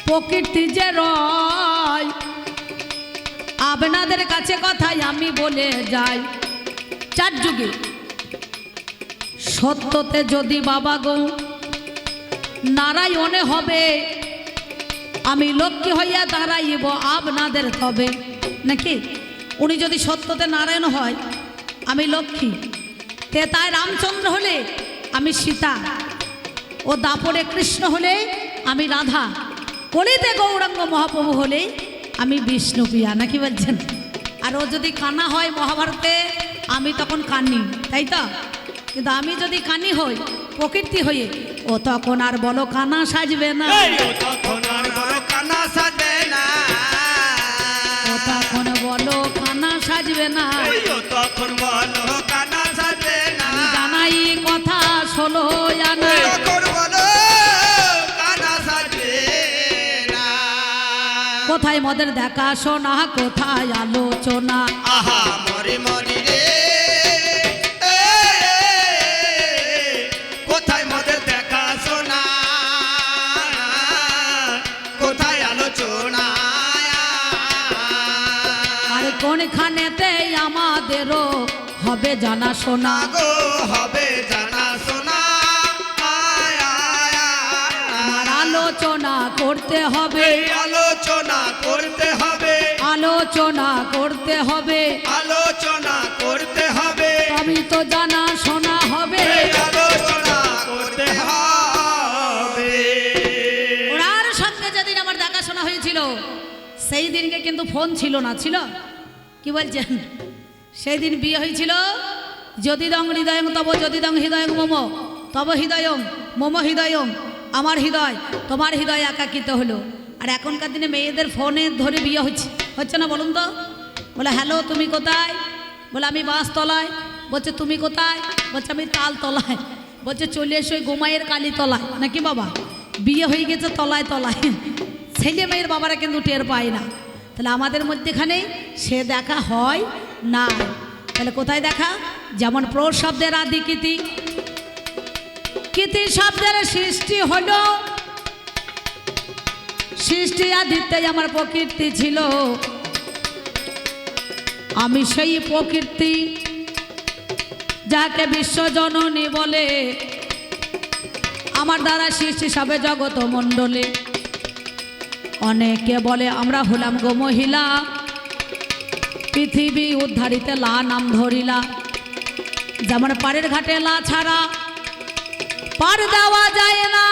প্রকৃতি যে রয় আপনাদের কাছে কথাই আমি বলে যাই। চার যুগে সত্যতে যদি বাবা গো নারায়ণে হবে, আমি লক্ষ্মী হইয়া দাঁড়াইব আপনাদের তবে। নাকি উনি যদি সত্যতে নারায়ণ হয় আমি লক্ষ্মী, তেতায় রামচন্দ্র হলে আমি সীতা, ও দাপরে কৃষ্ণ হলে আমি রাধা, কলিতে গৌরাঙ্গ মহাপ্রভু হলে আমি বিষ্ণুপ্রিয়া। নাকি বলছেন? আর ও যদি কানা হয় মহাভারতে আমি তখন কানি, তাই তো? কিন্তু আমি যদি কানি হই প্রকৃতি হয়ে, ও তখন আর বলো কানা সাজবে না, ও তখন বলো কানা সাজবে না, জানাই কথা ষোলো জানা। কোথায় মদের দেখা শোনা, কোথায় আলোচনা, আহা মরে মরি রে, কোথায় মদের দেখা শোনা, কোথায় আলোচনা, আর কোনখানেতে আমাদেরও হবে জানা শোনা গো, হবে জানা শোনা, আমার আলোচনা করতে হবে, আলোচনা করতে হবে, আলোচনা করতে হবে, আলোচনা করতে হবে, আমি তো জানা শোনা হবে, আলোচনা করতে হবে। ওনার সঙ্গে যেদিন আমার দেখাশোনা হয়েছিল সেই দিনকে কিন্তু ফোন ছিল না, ছিল? কি বলছেন? সেই দিন বিয়ে হয়েছিল। যদি দং হৃদয়ং তব, যদি দং হৃদয়ং মম, তব হৃদয়ং মম হৃদয়ং, আমার হৃদয় তোমার হৃদয় একাকিত হলো। আর এখনকার দিনে মেয়েদের ফোনে ধরে বিয়ে হচ্ছে না বলুন তো? বলে হ্যালো তুমি কোথায়? বলে আমি বাঁশতলায়। বলছে তুমি কোথায়? বলছে আমি তালতলায়। বলছে চলে এসো ওই গোমাইয়ের কালী তলায়। নাকি বাবা? বিয়ে হয়ে গেছে তলায় তলায়। ছেলে মেয়ের বাবারা কিন্তু টের পায় না। তাহলে আমাদের মধ্যেখানে সে দেখা হয় না। তাহলে কোথায় দেখা? যেমন প্র শব্দের আদি কীতি, কীতি শব্দের সৃষ্টি হলো, সৃষ্টি আদিতে আমার প্রকৃতি ছিল, আমি সেই প্রকৃতি যাকে বিশ্বজননী বলে, আমার দ্বারা সৃষ্টি সবে জগৎ মণ্ডলে। অনেকে বলে আমরা হলাম গো মহিলা, পৃথিবী উদ্ধারিতে লা নাম ধরিলা। যেমন পাড়ের ঘাটে লা ছাড়া পার দেওয়া যায় না,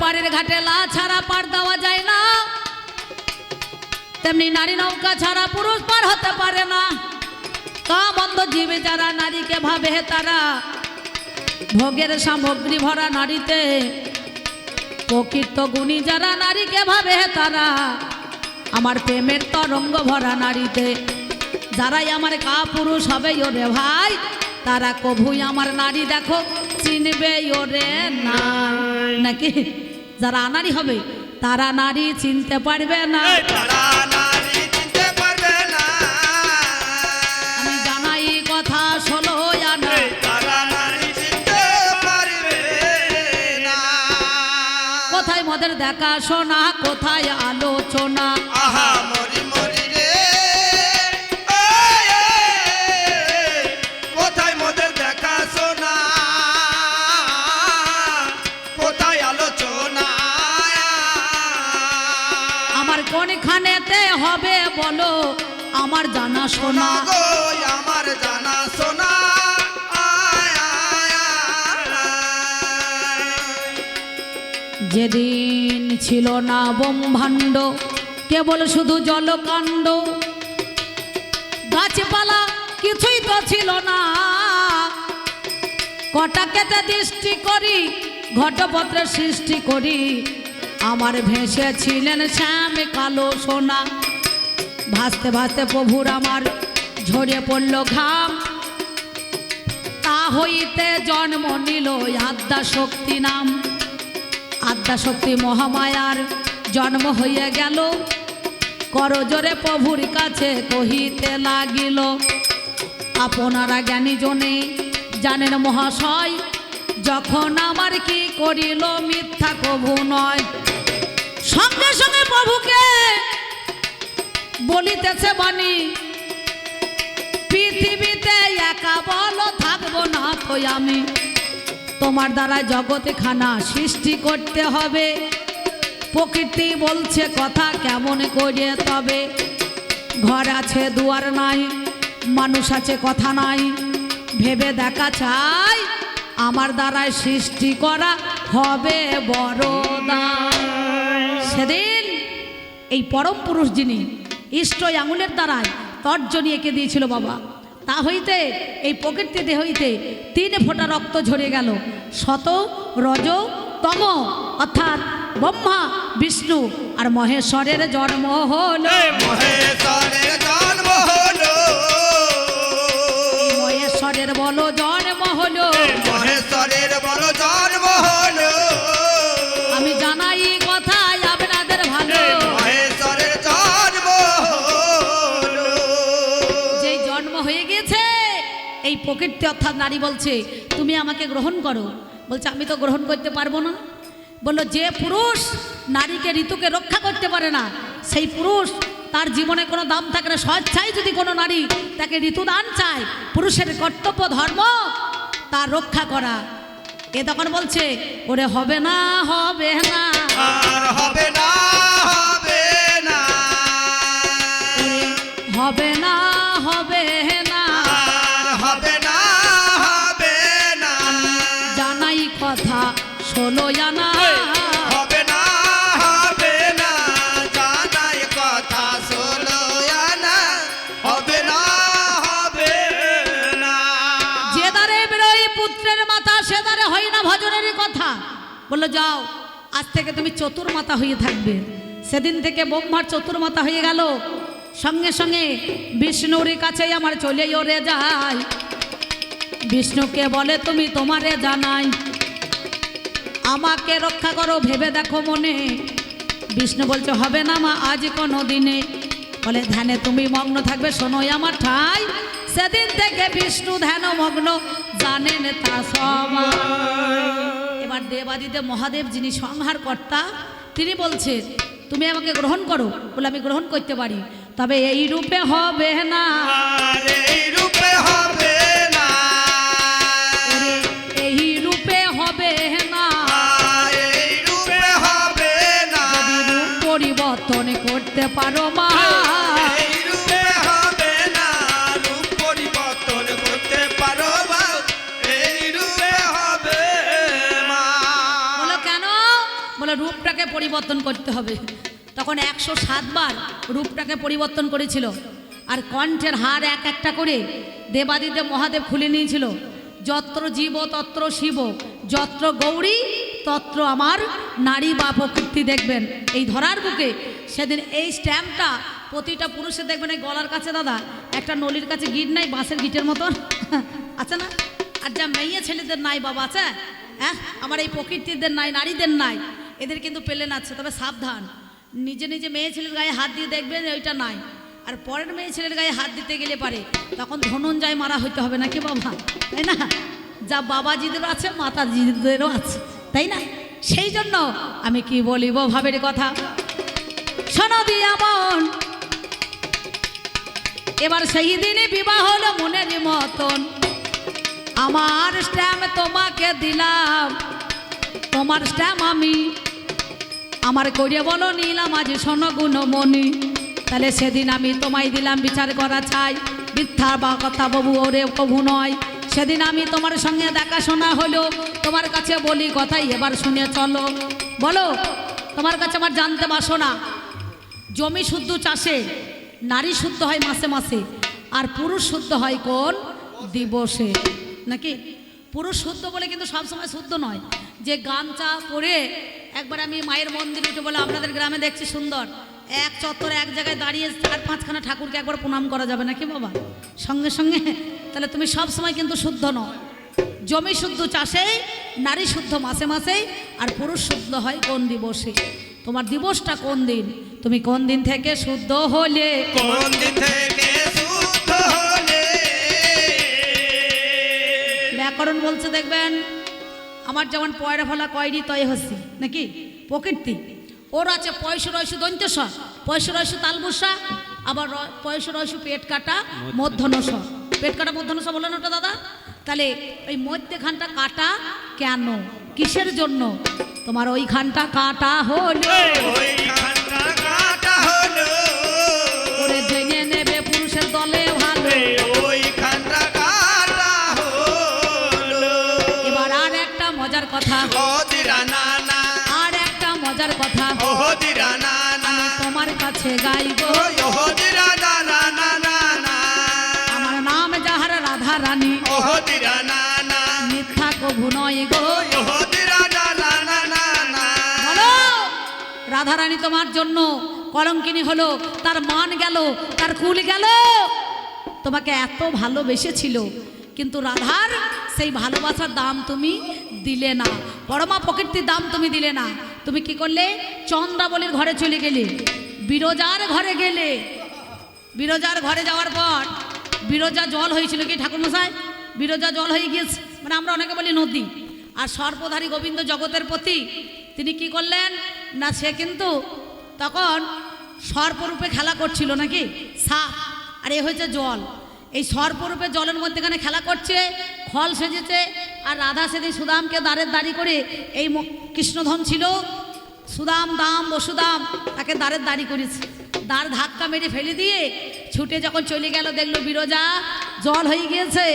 পাড়ের ঘাটে লা ছাড়া পার দেওয়া যায় না, তেমনি নারী নৌকা ছাড়া পুরুষ পার হতে পারে না। কামন্দ জীবে যারা নারীকে ভাবে তারা ভোগের সামগ্রী ভরা নারীতে, প্রকৃত গুণী যারা নারীকে ভাবে তারা আমার প্রেমের তরঙ্গ ভরা নারীতে। যারাই আমার কা পুরুষ হবে ওরে ভাই, তারা কভুই আমার নারী দেখো চিনবে ওরে না। নাকি যারা নারী হবে তারা নারী চিনতে পারবে না, আমি জানাই কথা ষোলো জানা। কোথায় মদের দেখা শোনা, কোথায় আলোচনা, আহা মরি মরি রে, কোথায় মদের দেখা শোনা, কোথায় আলোচনা, আমার কোনখানেতে হবে বলো আমার জানা শোনা গো, আমার জানা শোনা। যেদিন ছিল না ব্রহ্মাণ্ড, কেবল শুধু জলকাণ্ড, গাছপালা কিছুই তো ছিল না, কটা কেটে দৃষ্টি করি ঘটপত্রের সৃষ্টি করি, আমার ভেসে ছিলেন শ্যাম কালো সোনা। ভাসতে ভাসতে প্রভুর আমার ঝরে পড়ল ঘাম, তা হইতে জন্ম নিল আদ্যা শক্তি নাম। আদ্যাশক্তি মহামায়ার জন্ম হইয়া গেল, করজোরে প্রভুর কাছে কহিতে লাগিল। আপনারা জ্ঞানী জনে জানেন মহাশয়, যখন আমার কি করিল মিথ্যা কভু নয়। সঙ্গে সঙ্গে প্রভুকে বলিতেছে বাণী, পৃথিবীতে একা বলো থাকবো না তো আমি, তোমার দ্বারা জগতে খানা সৃষ্টি করতে হবে। প্রকৃতি বলছে কথা কেমন করে তবে, ঘর আছে দুয়ার নাই, মানুষ আছে কথা নাই, ভেবে দেখা চাই আমার দ্বারাই সৃষ্টি করা হবে বড়দান। সেদিন এই পরম পুরুষ যিনি ইষ্ট আঙুলের দ্বারায় তর্জনী এঁকে দিয়েছিল বাবা, তা হইতে এই প্রকৃতি দেহ হইতে 3 ফোঁটা রক্ত ঝরে গেল। শত, রজ, তম, অর্থাৎ ব্রহ্মা, বিষ্ণু আর মহেশ্বরের জন্ম হলো। মহেশ্বরের জন্ম হলো, মহেশ্বরের বলো জন্ম হলো, মহেশ্বরের বড় জন্ম হলো। আমি জানাই কথা আপনাদের ভালো, মহেশ্বরের জন্ম হলো। যেই জন্ম হয়ে গেছে এই প্রকৃতি অর্থাৎ নারী বলছে তুমি আমাকে গ্রহণ করো। বলছে আমি তো গ্রহণ করতে পারবো না। বললো যে পুরুষ নারীকে ঋতুকে রক্ষা করতে পারে না, সেই পুরুষ তার জীবনে কোনো দাম থাকে না। স্বেচ্ছায় যদি কোনো নারী তাকে ঋতু দান চায়, পুরুষের কর্তব্য ধর্ম তার রক্ষা করা। এ তখন বলছে ওরে হবে না, হবে না, আর হবে না, হবে না, ওরে হবে না, হবে না, আর হবে না, হবে না, জানাই কথা ষোলো জানা, হবে না, হবে না, জানাই কথা ষোলো আনা, হবে না, হবে না। যে দ্বারে বেরোই পুত্রের মাথা সে দ্বারে হয় না ভজনের কথা। বললো যাও আজ থেকে তুমি চতুর্মাতা হয়ে থাকবে। সেদিন থেকে ব্রহ্মার চতুর্মাতা হয়ে গেল। সঙ্গে সঙ্গে বিষ্ণুর কাছে আমার চলে ওরে যায়। বিষ্ণুকে বলে তুমি তোমারে জানাই, আমাকে রক্ষা করো ভেবে দেখো মনে। বিষ্ণু বলছে হবে না মা আজ কোনো দিনে। বলে ধ্যানে তুমি মগ্ন থাকবে শোনোই আমার ঠাই। সেদিন থেকে বিষ্ণু ধ্যান মগ্ন জানেন তা সবাই। এবার দেবাদিদেব মহাদেব যিনি সংহার কর্তা তিনি বলছেন তুমি আমাকে গ্রহণ করো। বলে আমি গ্রহণ করতে পারি, তবে এই রূপে হবে না, আর এই রূপে হবে না, ওরে এই রূপে হবে না। আর এই রূপে হবে না, যদি রূপ পরিবর্তন করতে পারো মা, এই রূপে হবে না, রূপ পরিবর্তন করতে পারো মা, এই রূপে হবে মা। বলো কেন? বলো রূপটাকে পরিবর্তন করতে হবে। তখন 107 বার রূপটাকে পরিবর্তন করেছিল। আর কণ্ঠের হার এক একটা করে দেবাদিদেব মহাদেব খুলে নিয়েছিল। যত্র জীব তত্র শিব, যত্র গৌরী তত্র আমার নারী বা প্রকৃতি। দেখবেন এই ধরার বুকে সেদিন এই স্ট্যাম্পটা প্রতিটা পুরুষে দেখবেন এই গলার কাছে দাদা একটা নলির কাছে গিট নাই, বাঁশের গিটের মতন আছে না? আর যা মেয়ে ছেলেদের নাই বাবা আছে, হ্যাঁ আমার এই প্রকৃতিদের নাই, নারীদের নাই, এদের কিন্তু পেলেন আছে। তবে সাবধান, নিজে নিজে মেয়ে ছেলের গায়ে হাত দিয়ে দেখবেন ওইটা নাই। আর পরের মেয়ে ছেলের গায়ে হাত দিতে গেলে পারে তখন ধনঞ্জয় মারা হইতে হবে নাকি বাবা, তাই না? যা বাবাজিদেরও আছে মাতাজিদেরও আছে, তাই না? সেই জন্য আমি কি বলিব ভাবের কথা শোনো দিয়া মন। এবার সেই দিনে বিবাহ হলো মনের মতন। আমার স্ট্যাম্প তোমাকে দিলাম, তোমার স্ট্যাম্প আমি আমার করিয়ে বলো নিলাম আজ শোনো গুণমণি। তাহলে সেদিন আমি তোমায় দিলাম বিচার করা চাই, মিথ্যা বা কথা বাবু ওরে কবু নয়। সেদিন আমি তোমার সঙ্গে দেখাশোনা হলো, তোমার কাছে বলি কথাই এবার শুনে চলো। বলো তোমার কাছে আমার জানতে বাসনা, জমি শুদ্ধ চাষে নারী শুদ্ধ হয় মাসে মাসে, আর পুরুষ শুদ্ধ হয় কোন দিবসে নাকি? পুরুষ শুদ্ধ বলে কিন্তু সবসময় শুদ্ধ নয়। যে গামছা পরে একবার আমি মায়ের মন্দিরে উঠে বলে আপনাদের গ্রামে দেখছি সুন্দর এক চত্বরে এক জায়গায় দাঁড়িয়ে 4-5খানা ঠাকুরকে একবার প্রণাম করা যাবে নাকি বাবা? সঙ্গে সঙ্গে তাহলে তুমি সব সময় কিন্তু শুদ্ধ নও। জমি শুদ্ধ চাষে, নারী শুদ্ধ মাসে মাসে, আর পুরুষ শুদ্ধ হয় কোন দিবসে। তোমার দিবসটা কোন দিন, তুমি কোন দিন থেকে শুদ্ধ হলে? কোন দিন থেকে শুদ্ধ হলে? ব্যাকরণ বলছে দেখবেন, আমার যেমন পয়রা ফলা কয়রি তয় হচ্ছে নাকি প্রকৃতি, ওর আছে পয়সা রয়সু দন্ত্যস, পয়সা রয়সু তালবুসা, আবার পয়সা রয়সু পেট কাটা মধ্যনস। পেট কাটা মধ্যনস বলেন ওটা দাদা? তাহলে ওই মধ্যখানটা কাটা কেন, কিসের জন্য? তোমার ওইখানটা কাটা হলো, ওইখানটা কাটা হলো, ওরে জেনে নেবে পুরুষের দলে ভালো। ওইখানটা কাটা হলো। এবার আর একটা মজার কথা, হদিরা না না, আর একটা মজার কথা হদিরা না না, তোমার কাছে গাইবো। হদিরা না না না না না, আমার নাম যাহার রাধা রানী, হদিরা না না, মিথ্যা কভু নয় গো। হদিরা না না না না না। বলো রাধা রানী তোমার জন্য কলঙ্কিনী হলো, তার মান গেল, তার কুল গেল। তোমাকে এত ভালোবেসেছিল, কিন্তু রাধার সেই ভালোবাসার দাম তুমি দিলে না, পরমা প্রকৃতির দাম তুমি দিলে না। তুমি কি করলে? চন্দ্রাবলীর ঘরে চলে গেলে, বিরজার ঘরে গেলে। বিরজার ঘরে যাওয়ার পর বিরজা জল হয়েছিল কি ঠাকুরমশাই? বিরজা জল হয়ে গিয়েছে, মানে আমরা অনেকে বলি নদী। আর সর্বধারী গোবিন্দ জগতের প্রতি তিনি কি করলেন না, সে কিন্তু তখন সর্পরূপে খেলা করছিল নাকি, সাপ, আর এ হয়েছে জল। এই সর্পরূপে জলের মধ্যেখানে খেলা করছে, ফল সেজেছে। আর রাধা সেদিন সুদামকে দাঁড়ের দাড়ি করে, এই কৃষ্ণধন ছিল সুদাম, দাম বসুদাম, তাকে দাঁড়ের দাড়ি করেছে। দাঁড় ধাক্কা মেরে ফেলে দিয়ে ছুটে যখন চলে গেল, দেখলো বিরজা জল হয়ে গিয়েছে,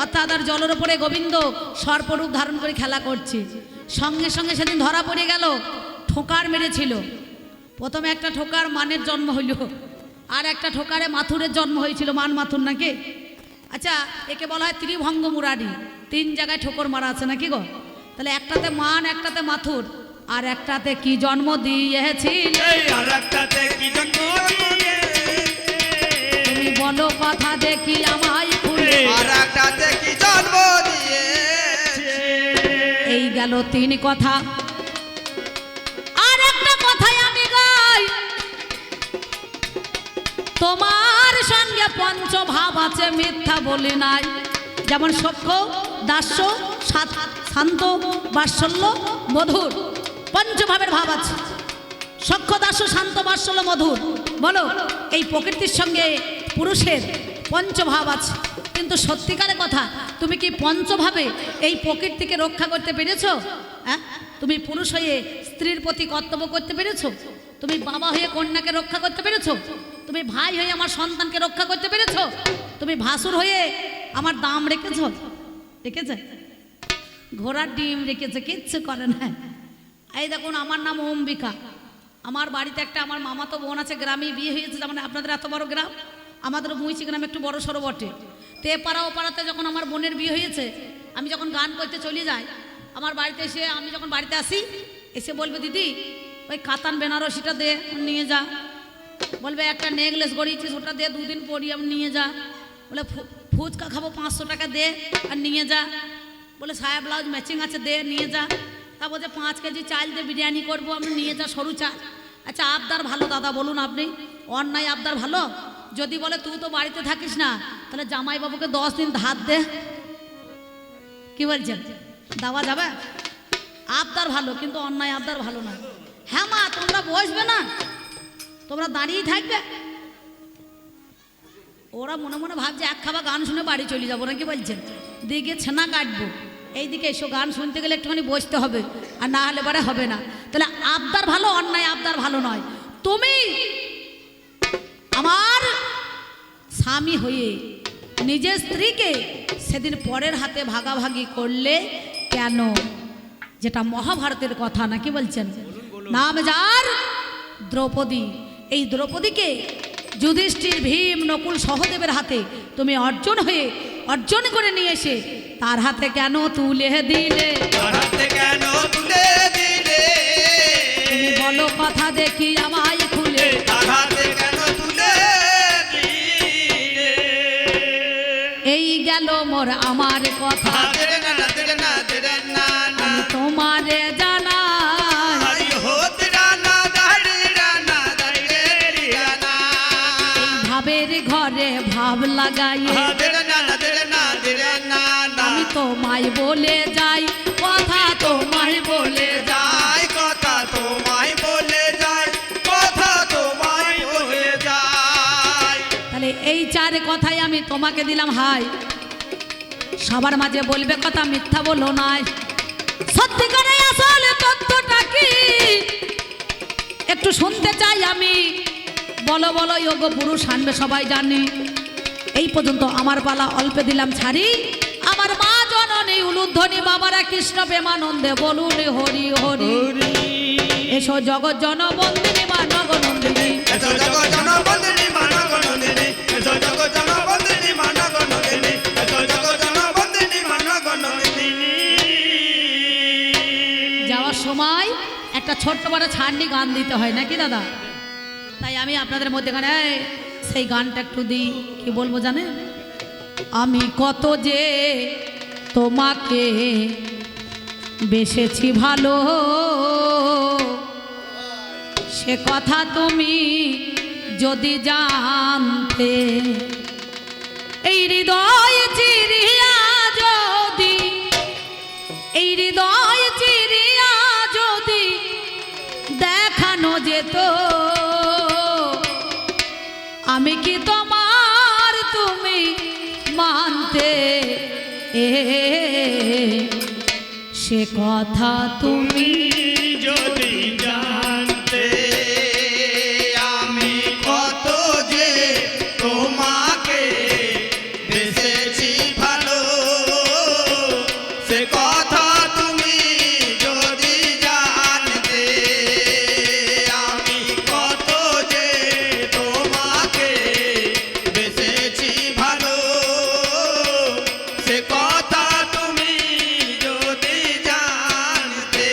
অর্থাৎ আর জলের ওপরে গোবিন্দ সর্পরূপ ধারণ করে খেলা করছে। সঙ্গে সঙ্গে সেদিন ধরা পড়ে গেল, ঠোকার মেরেছিল। প্রথমে একটা ঠোকার মানের জন্ম হইল, আর একটা ঠোকারে মাথুরের জন্ম হয়েছিল, মান মাথুর নাকি। আচ্ছা, একে বলা হয় ত্রিভঙ্গ মুরারি, 3 জায়গায় ঠোকর মারা আছে নাকি গো? তাহলে একটাতে মান, একটাতে মাথুর, আর একটাতে কি জন্ম দিয়েছিল? আর একটাতে কি জন্ম দিয়ে, তুমি বলো কথা দেখি আমায় খুলে। আর একটাতে কি জন্ম দিয়েছে। এই গেল 3 কথা। আর একটা কথাই আমি গাই, তোমার সঙ্গে পঞ্চভাব আছে, মিথ্যা বলি নাই। যেমন সখ্য, দাস্য, শান্ত, বাৎসল্য, মধুর, পঞ্চভাবের ভাব আছে। সখ্য, দাস্য, শান্ত, বাৎসল্য, মধুর। বলো, এই প্রকৃতির সঙ্গে পুরুষের পঞ্চভাব আছে, কিন্তু সত্যিকারের কথা, তুমি কি পঞ্চভাবে এই প্রকৃতিকে রক্ষা করতে পেরেছো? হ্যাঁ, তুমি পুরুষ হয়ে স্ত্রীর প্রতি কর্তব্য করতে পেরেছো? তুমি বাবা হয়ে কন্যাকে রক্ষা করতে পেরেছো? তুমি ভাই হয়ে আমার সন্তানকে রক্ষা করতে পেরেছো? তুমি ভাসুর হয়ে আমার দাম রেখেছো? রেখেছে? ঘোড়ার ডিম রেখেছে, কিচ্ছু করে না। এই দেখুন, আমার নাম অম্বিকা। আমার বাড়িতে একটা আমার মামাতো বোন আছে, গ্রামে বিয়ে হয়েছে, যেমন আপনাদের এত বড় গ্রাম, আমাদের মুইচি গ্রাম একটু বড় সড়ো বটে। তে পাড়া ও পাড়াতে যখন আমার বোনের বিয়ে হয়েছে, আমি যখন গান করতে চলে যাই, আমার বাড়িতে এসে, আমি যখন বাড়িতে আসি, এসে বলবে, দিদি ওই কাতান বেনারসিটা দে, নিয়ে যা। বলবে একটা নেকলেস গড়িয়েছিস, ওটা দে, 2 দিন পরি, আমি নিয়ে যা। বলে ফুচকা খাবো, 500 টাকা দে আর নিয়ে যা। বলে সায়া ব্লাউজ ম্যাচিং আছে, দে, নিয়ে যা। তা বলছে 5 কেজি চাল দিয়ে বিরিয়ানি করবো, আমি নিয়ে যা, সরু চাল। আচ্ছা, আবদার ভালো দাদা, বলুন আপনি, অন্যায় আবদার ভালো? যদি বলে তুই তো বাড়িতে থাকিস না, তাহলে জামাইবাবুকে 10 দিন ধার দে, কি বলছেন, দেওয়া যাবে? আবদার ভালো, কিন্তু অন্যায় আবদার ভালো না। হ্যাঁ মা, তোমরা বসবে না, তোমরা দাঁড়িয়েই থাকবে। ওরা মনে মনে ভাবছে 1 খাবা গান শুনে বাড়ি চলে যাবো, নাকি বলছেন? দিকে ছেনা কাটবো, এইদিকে এসো, গান শুনতে গেলে একটুখানি বসতে হবে, আর না হলে পরে হবে না। তাহলে আবদার ভালো, অন্যায় আবদার ভালো নয়। তুমি আমার স্বামী হয়ে নিজের স্ত্রীকে সেদিন পরের হাতে ভাগাভাগি করলে কেন? যেটা মহাভারতের কথা, নাকি বলছেন? নাম যার দ্রৌপদী, এই দ্রৌপদীকে যুধিষ্ঠির, ভীম, নকুল, সহদেবের হাতে তুমি অর্জন করে নিয়ে এসে তার হাতে কেন তুলে দিলে? তার হাতে কেন তুলে দিলে? তুমি বলো কথা দেখি আমায় খুলে। তার হাতে কেন তুলে দিলে? এই গেল মোর আমার কথা। হাতে না তোমাকে দিলাম হাই, সবার মাঝে বলবে কথা, মিথ্যা বলো নাই। সত্যি করে আসলে তথ্যটা কি একটু শুনতে চাই আমি। বলো বলো যোগ্য পুরুষ আনবে সবাই জানি। এই পর্যন্ত আমার পালা, অল্পে দিলাম ছাড়ি। আমার মা জননী উলুধ্বনি বাবারা কৃষ্ণ প্রেমানন্দে বলুন হরি হরি। এসো জগৎ জনবন্দিনী মা নগনন্দিনী, এসো জগৎ জনবন্দিনী মা নগনন্দিনী, এসো জগৎ জনবন্দিনী মা নগনন্দিনী, এসো জগৎ জনবন্দিনী মা নগনন্দিনী। যাওয়ার সময় একটা ছোট্ট বড় ছাড়নি গান দিতে হয় নাকি দাদা? তাই আমি আপনাদের মধ্যেখানে সেই গানটা একটু দিই। কি বলবো জানেন? আমি কত যে তোমাকে বেসেছি ভালো, সে কথা তুমি যদি জানতে। এই হৃদয় চিরিয়া যদি, এই হৃদয় চিরিয়া যদি দেখানো যেত, আমি কি তোমার তুমি মানতে? সে কথা তুমি যদি জানতে, আমি কত যে তোমাকে বেসেছি ভালো, সে কথা তুমি যদি জানতে। আমি কত যে তোমাকে বেসেছি ভালো, সে কথা তুমি যদি জানতে।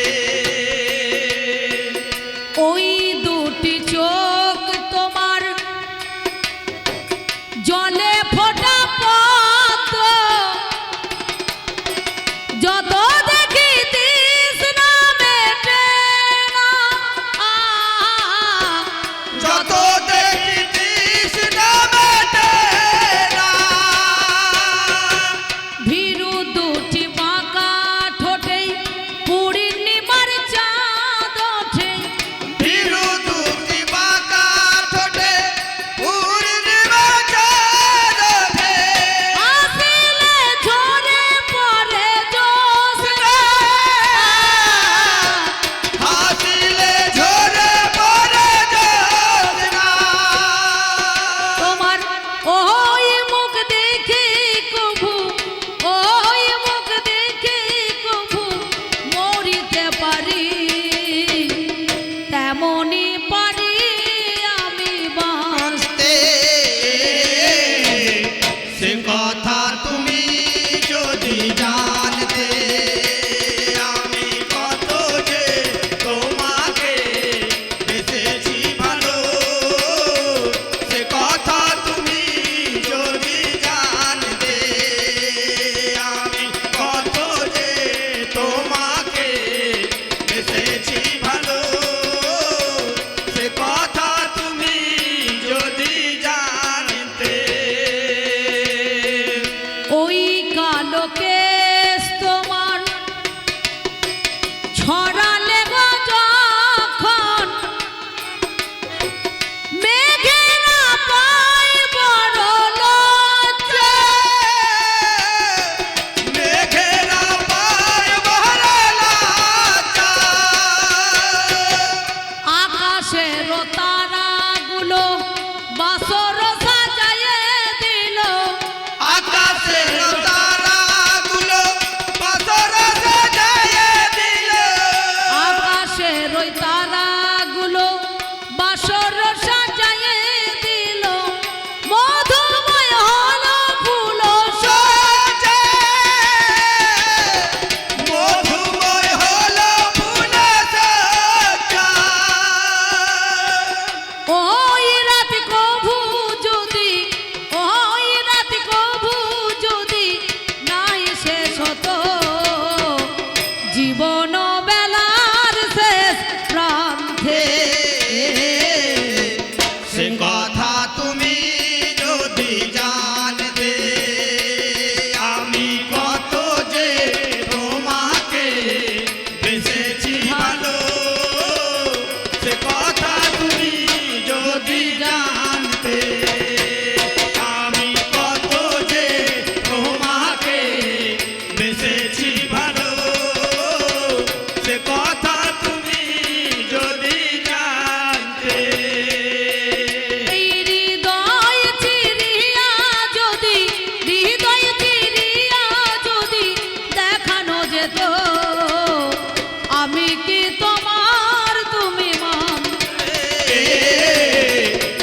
কি তোমার তুমি মান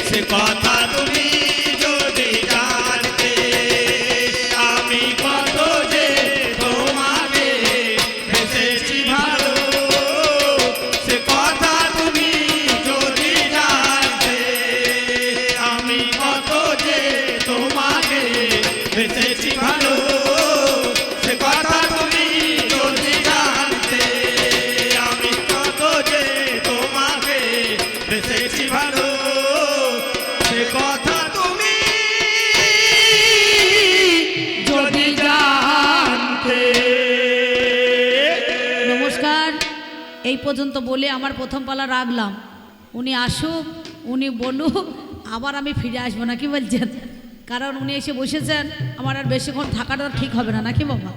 সে কথা তুমি যদি জানতে আমি কত যে তোমাকে বেসেছি ভালো সে কথা তুমি যদি জানতে আমি কত যে তোমাকে বেসেছি ভালো সে কথা তুমি যদি জানতে আমি কত যে তোমাকে বেসেছি ভালো সে কথা তুমি যদি জানতে। নমস্কার, এই পর্যন্ত বলে আমার প্রথম পালা রাখলাম। উনি আসুক, উনি বলুক, আবার আমি ফিরে আসবো না, কি বলছেন? কারণ উনি এসে বসেছেন, আমার আর বেশিক্ষণ থাকাটা ঠিক হবে না, নাকি বাবা?